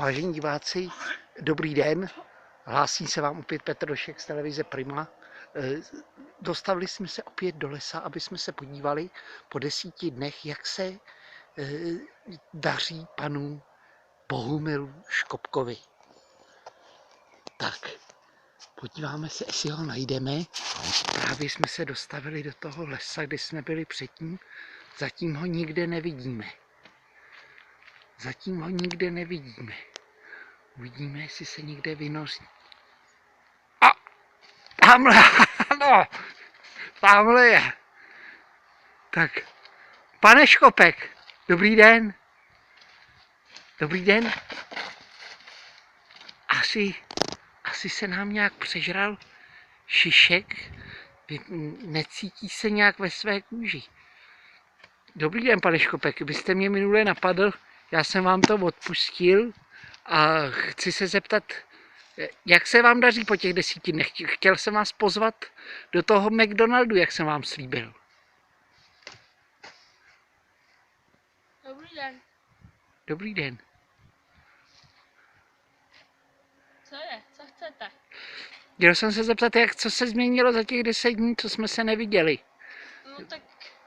Vážení diváci, dobrý den. Hlásí se vám opět Petr Došek z televize Prima. Dostavili jsme se opět do lesa, aby jsme se podívali po 10 dnech, jak se daří panu Bohumilu Škopkovi. Tak, podíváme se, jestli ho najdeme. Právě jsme se dostavili do toho lesa, kde jsme byli předtím. Zatím ho nikde nevidíme. Uvidíme, jestli se někde vynoří. A tamhle, ano, tamhle je. Tak, pane Škopek, dobrý den. Dobrý den. Asi se nám nějak přežral šišek, necítí se nějak ve své kůži. Dobrý den, pane Škopek, byste mě minule napadl, já jsem vám to odpustil a chci se zeptat, jak se vám daří po těch 10 dnech. Chtěl jsem vás pozvat do toho McDonaldu, jak jsem vám slíbil. Dobrý den. Dobrý den. Co je? Co chcete? Chtěl jsem se zeptat, co se změnilo za těch 10 dní, co jsme se neviděli. No tak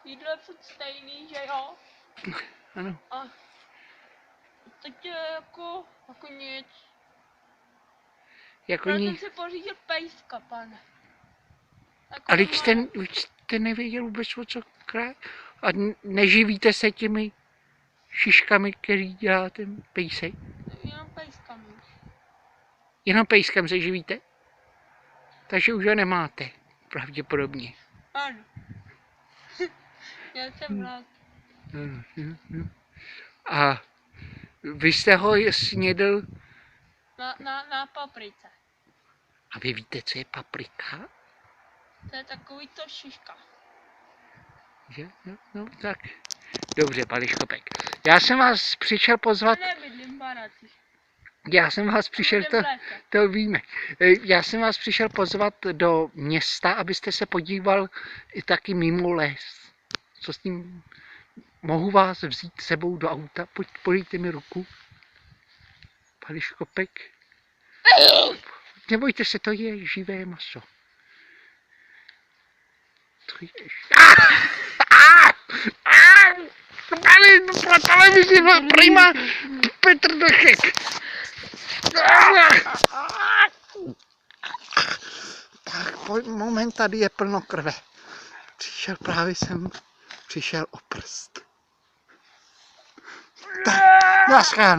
jídlo je furt stejný, že jo? Ano. A teď je jako nic. Jako Já ní... jsem si pořídil pejska, pane. Jako A když jste nevěděl vůbec, o co krát? A neživíte se těmi šiškami, který dělá ten pejsek? Jenom pejskami. Jenom pejskem se živíte? Takže už ho nemáte, pravděpodobně. Ano. Já jsem rád. A vy jste ho snědl? Na paprice. A vy víte, co je paprika? To je takový to šiška. Že? No, tak. Dobře, pane Škopek. Já jsem vás přišel pozvat... Nebydlím v baráci. Já jsem vás přišel, to víme. Já jsem vás přišel pozvat do města, abyste se podíval i taky mimo les. Co s tím? Mohu vás vzít sebou do auta? Podejte mi ruku. Pane Škopek. Nebojte se, to je živé maso. To je... Pro televizi Prima Petr Došek. Tak, moment, tady je plno krve. Právě jsem přišel o prst. Tak, naschledanou.